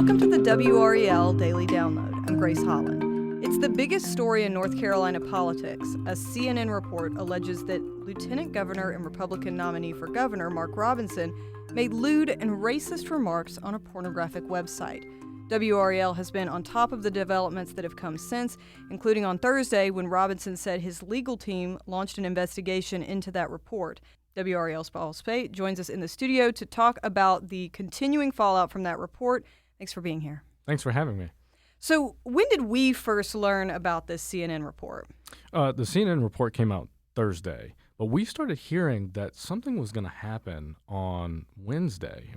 Welcome to the WRAL Daily Download. I'm Grace Holland. It's the biggest story in North Carolina politics. A CNN report alleges that Lieutenant Governor and Republican nominee for governor Mark Robinson made lewd and racist remarks on a pornographic website. WRAL has been on top of the developments that have come since, including on Thursday when Robinson said his legal team launched an investigation into that report. WRAL's Paul Spate joins us in the studio to talk about the continuing fallout from that report. Thanks for being here. Thanks for having me. So when did we first learn about this CNN report? The CNN report came out Thursday, but we started hearing that something was going to happen on Wednesday.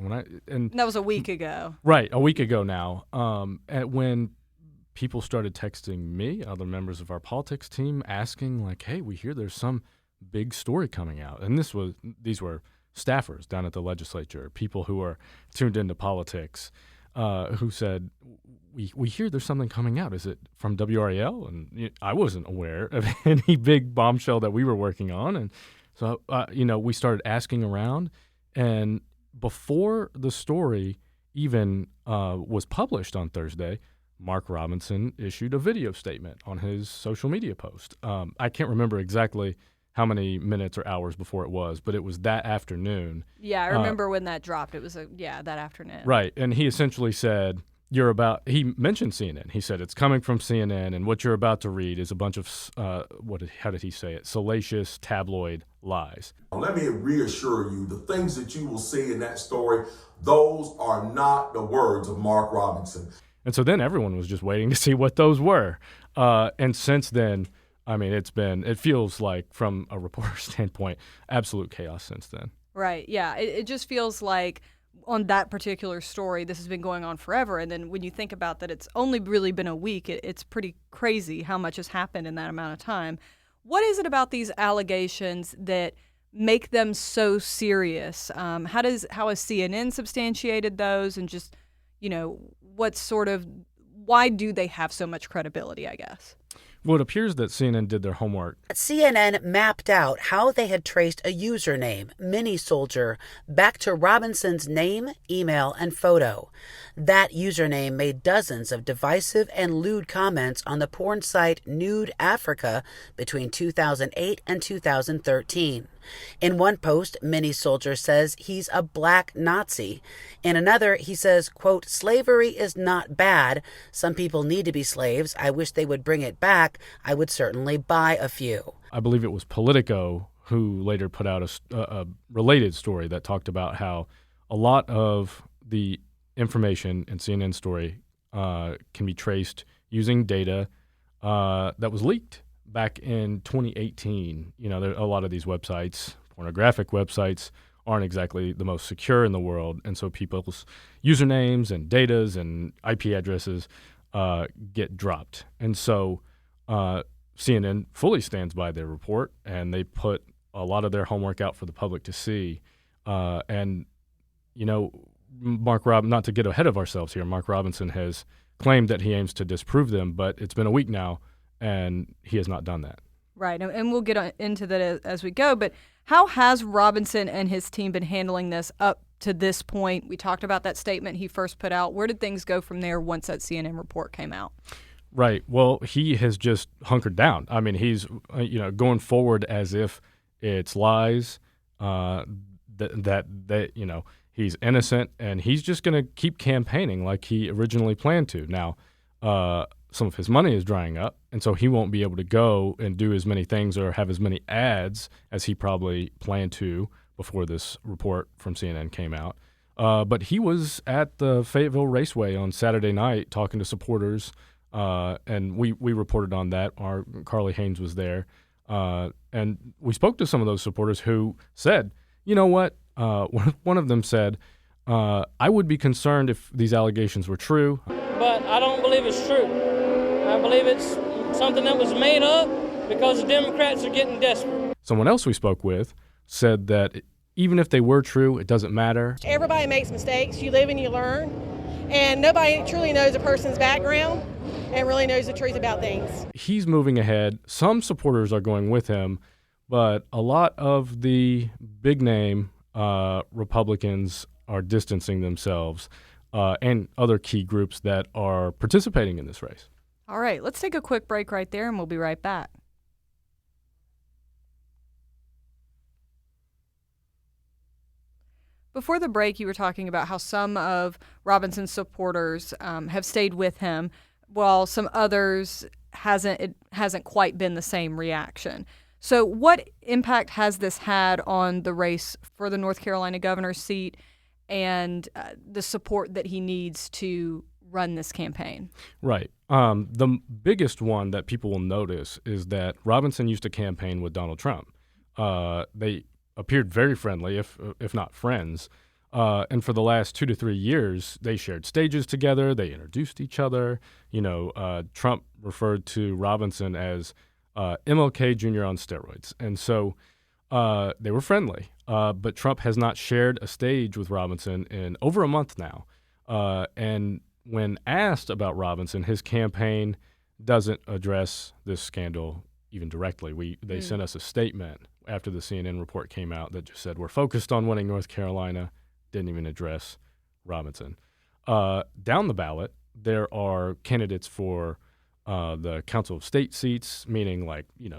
And that was a week ago. Right, a week ago now. When people started texting me, other members of our politics team, asking like, "Hey, we hear there's some big story coming out," and these were staffers down at the legislature, people who are tuned into politics, who said, "We hear there's something coming out. Is it from WRAL?" And I wasn't aware of any big bombshell that we were working on, and so we started asking around, and before the story even was published on Thursday, Mark Robinson issued a video statement on his social media post. I can't remember exactly how many minutes or hours before it was, but it was that afternoon. Yeah, I remember when that dropped. It was that afternoon. Right, and he essentially said, he mentioned CNN. He said, it's coming from CNN, and what you're about to read is a bunch of, how did he say it? Salacious tabloid lies. Let me reassure you, the things that you will see in that story, those are not the words of Mark Robinson. And so then everyone was just waiting to see what those were. And since then, I mean, it feels like, from a reporter standpoint, absolute chaos since then. Right, yeah. It just feels like on that particular story, this has been going on forever. And then when you think about that it's only really been a week, it's pretty crazy how much has happened in that amount of time. What is it about these allegations that make them so serious? How has CNN substantiated those? And just, why do they have so much credibility, I guess? Well, it appears that CNN did their homework. CNN mapped out how they had traced a username, Mini Soldier, back to Robinson's name, email, and photo. That username made dozens of divisive and lewd comments on the porn site Nude Africa between 2008 and 2013. In one post, Mini Soldier says he's a black Nazi. In another, he says, quote, "Slavery is not bad. Some people need to be slaves. I wish they would bring it back. I would certainly buy a few." I believe it was Politico who later put out a related story that talked about how a lot of the information in CNN's story can be traced using data that was leaked back in 2018. A lot of these websites, pornographic websites, aren't exactly the most secure in the world, and so people's usernames and datas and IP addresses get dropped. And so CNN fully stands by their report, and they put a lot of their homework out for the public to see. Not to get ahead of ourselves here, Mark Robinson has claimed that he aims to disprove them, but it's been a week now, and he has not done that. Right, and we'll get into that as we go, but how has Robinson and his team been handling this up to this point? We talked about that statement he first put out. Where did things go from there once that CNN report came out? Right, well, he has just hunkered down. I mean, he's going forward as if it's lies, he's innocent, and he's just going to keep campaigning like he originally planned to. Now, some of his money is drying up, and so he won't be able to go and do as many things or have as many ads as he probably planned to before this report from CNN came out. But he was at the Fayetteville Raceway on Saturday night talking to supporters, and we reported on that. Our Carly Haynes was there, and we spoke to some of those supporters who said, you know what? One of them said, I would be concerned if these allegations were true. But I don't believe it's true. I believe it's something that was made up because the Democrats are getting desperate. Someone else we spoke with said that even if they were true, it doesn't matter. Everybody makes mistakes. You live and you learn. And nobody truly knows a person's background and really knows the truth about things. He's moving ahead. Some supporters are going with him, but a lot of the big-name Republicans are distancing themselves. and other key groups that are participating in this race. All right, let's take a quick break right there, and we'll be right back. Before the break, you were talking about how some of Robinson's supporters have stayed with him, while some others it hasn't quite been the same reaction. So what impact has this had on the race for the North Carolina governor's seat and the support that he needs to run this campaign? Right. The biggest one that people will notice is that Robinson used to campaign with Donald Trump. They appeared very friendly, if not friends. And for the last 2 to 3 years, they shared stages together. They introduced each other. Trump referred to Robinson as MLK Jr. on steroids. And so they were friendly. But Trump has not shared a stage with Robinson in over a month now. And when asked about Robinson, his campaign doesn't address this scandal even directly. They sent us a statement after the CNN report came out that just said, we're focused on winning North Carolina, didn't even address Robinson. Down the ballot, there are candidates for the Council of State seats, meaning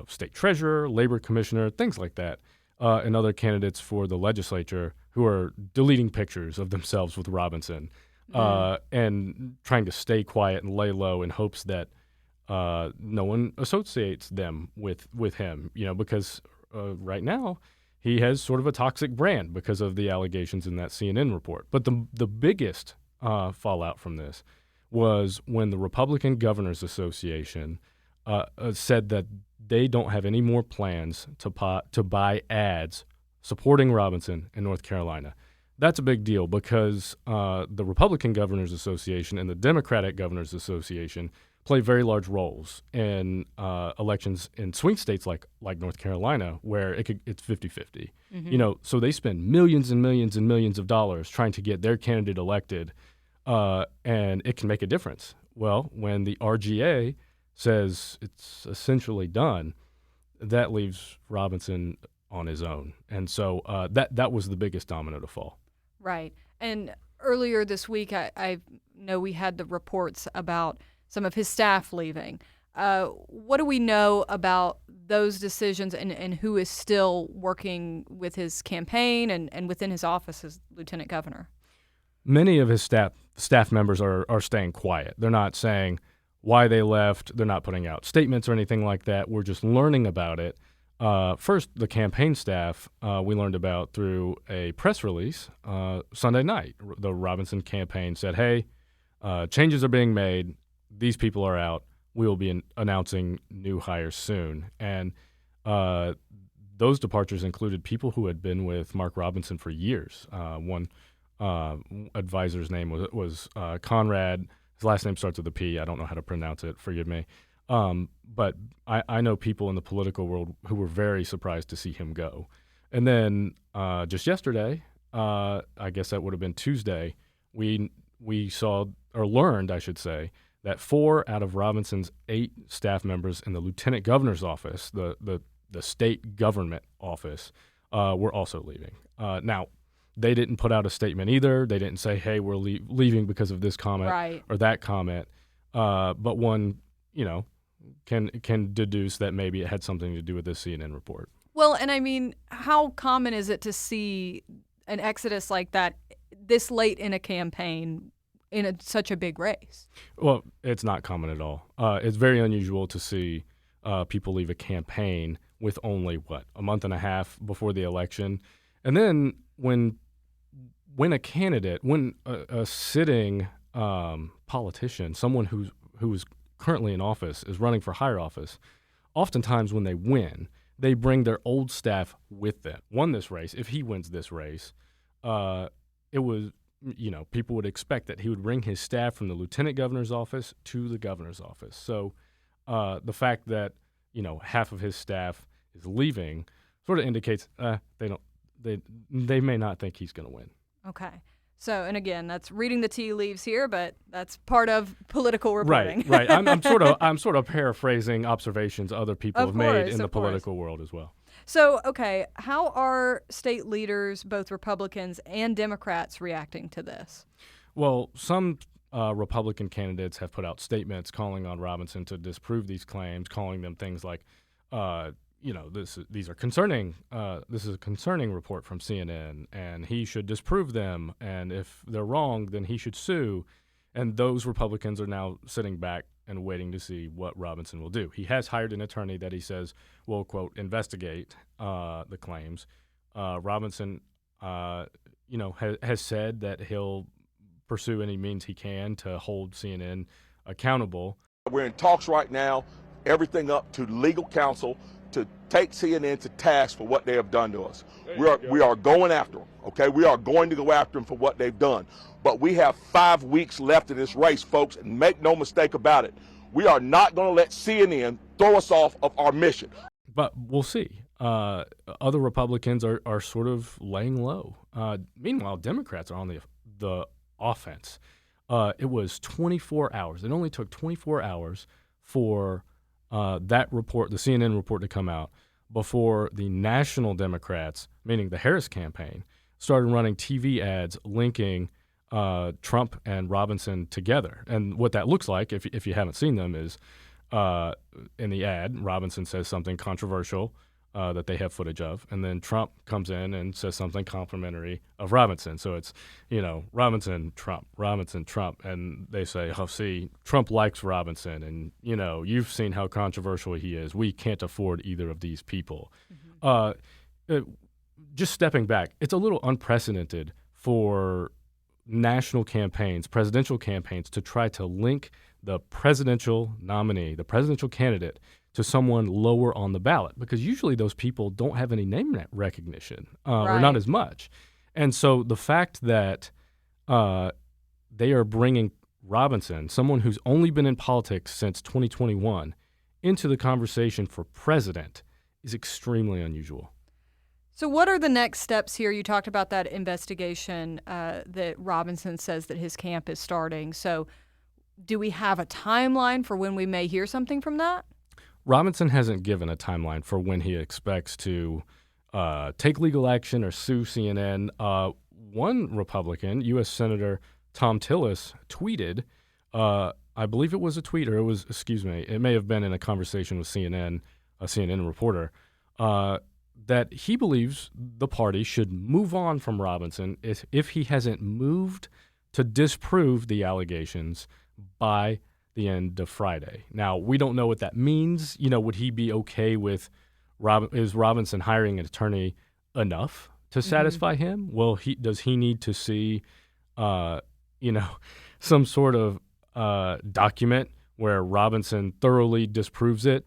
state treasurer, labor commissioner, things like that, and other candidates for the legislature who are deleting pictures of themselves with Robinson and trying to stay quiet and lay low in hopes that no one associates them with him, because right now he has sort of a toxic brand because of the allegations in that CNN report. But the biggest fallout from this was when the Republican Governors Association said that they don't have any more plans to buy ads supporting Robinson in North Carolina. That's a big deal because the Republican Governors Association and the Democratic Governors Association play very large roles in elections in swing states like North Carolina, where it's 50-50. Mm-hmm. So they spend millions and millions and millions of dollars trying to get their candidate elected, and it can make a difference. Well, when the RGA says it's essentially done, that leaves Robinson on his own. And so that was the biggest domino to fall. Right. And earlier this week, I know we had the reports about some of his staff leaving. What do we know about those decisions and who is still working with his campaign and within his office as lieutenant governor? Many of his staff members are staying quiet. They're not saying why they left. They're not putting out statements or anything like that. We're just learning about it. First, the campaign staff we learned about through a press release Sunday night. The Robinson campaign said, hey, changes are being made. These people are out. We will be announcing new hires soon. And those departures included people who had been with Mark Robinson for years. One advisor's name was Conrad. His last name starts with a P. I don't know how to pronounce it. Forgive me. But I know people in the political world who were very surprised to see him go. And then just yesterday, I guess that would have been Tuesday, we saw, or learned, I should say, that 4 out of Robinson's 8 staff members in the lieutenant governor's office, the state government office, were also leaving. Now, they didn't put out a statement either. They didn't say, hey, we're leaving because of this comment or that comment. But one, can deduce that maybe it had something to do with this CNN report. Well, and I mean, how common is it to see an exodus like that this late in a campaign in such a big race? Well, it's not common at all. It's very unusual to see people leave a campaign with only, a month and a half before the election. And then when a sitting politician, someone who is currently in office, is running for higher office, oftentimes when they win, they bring their old staff with them. Won this race. If he wins this race, it was, people would expect that he would bring his staff from the lieutenant governor's office to the governor's office. So the fact that, half of his staff is leaving sort of indicates they may not think he's going to win. Okay. So, and again, that's reading the tea leaves here, but that's part of political reporting. Right. I'm sort of paraphrasing observations other people have made in the political world as well. So, okay, how are state leaders, both Republicans and Democrats, reacting to this? Well, some Republican candidates have put out statements calling on Robinson to disprove these claims, calling them things like, these are concerning. This is a concerning report from CNN, and he should disprove them. And if they're wrong, then he should sue. And those Republicans are now sitting back and waiting to see what Robinson will do. He has hired an attorney that he says will, quote, investigate the claims. Robinson, has said that he'll pursue any means he can to hold CNN accountable. We're in talks right now, everything up to legal counsel to take CNN to task for what they have done to us. We are going after them, okay? We are going to go after them for what they've done. But we have 5 weeks left in this race, folks, and make no mistake about it. We are not going to let CNN throw us off of our mission. But we'll see. Other Republicans are sort of laying low. Meanwhile, Democrats are on the offense. It was 24 hours. It only took 24 hours for that report, the CNN report, to come out before the national Democrats, meaning the Harris campaign, started running TV ads linking Trump and Robinson together. And what that looks like, if you haven't seen them, is in the ad, Robinson says something controversial that they have footage of, and then Trump comes in and says something complimentary of Robinson. So it's, Robinson, Trump, and they say, oh, see, Trump likes Robinson, and, you've seen how controversial he is. We can't afford either of these people. Just stepping back, it's a little unprecedented for national campaigns, presidential campaigns, to try to link the presidential nominee, the presidential candidate, to someone lower on the ballot, because usually those people don't have any name recognition or not as much. And so the fact that they are bringing Robinson, someone who's only been in politics since 2021, into the conversation for president is extremely unusual. So what are the next steps here? You talked about that investigation that Robinson says that his camp is starting. So do we have a timeline for when we may hear something from that? Robinson hasn't given a timeline for when he expects to take legal action or sue CNN. One Republican, U.S. Senator Tom Tillis, tweeted, I believe it was a tweet, or it may have been in a conversation with CNN, a CNN reporter, that he believes the party should move on from Robinson if he hasn't moved to disprove the allegations by the end of Friday. Now, we don't know what that means. Would he be okay with is Robinson hiring an attorney enough to satisfy him? Well, does he need to see, some sort of document where Robinson thoroughly disproves it?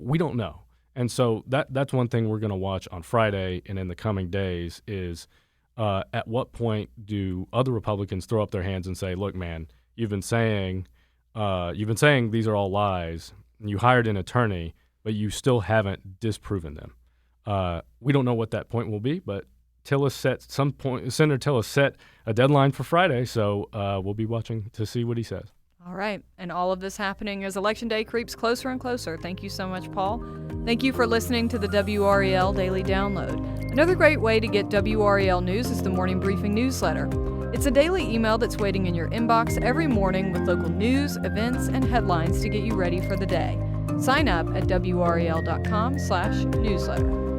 We don't know. And so that's one thing we're going to watch on Friday and in the coming days is at what point do other Republicans throw up their hands and say, look, man, you've been saying these are all lies. You hired an attorney, but you still haven't disproven them. We don't know what that point will be, but Senator Tillis set a deadline for Friday, so we'll be watching to see what he says. All right. And all of this happening as Election Day creeps closer and closer. Thank you so much, Paul. Thank you for listening to the WRAL Daily Download. Another great way to get WRAL news is the Morning Briefing newsletter. It's a daily email that's waiting in your inbox every morning with local news, events, and headlines to get you ready for the day. Sign up at WRAL.com/newsletter.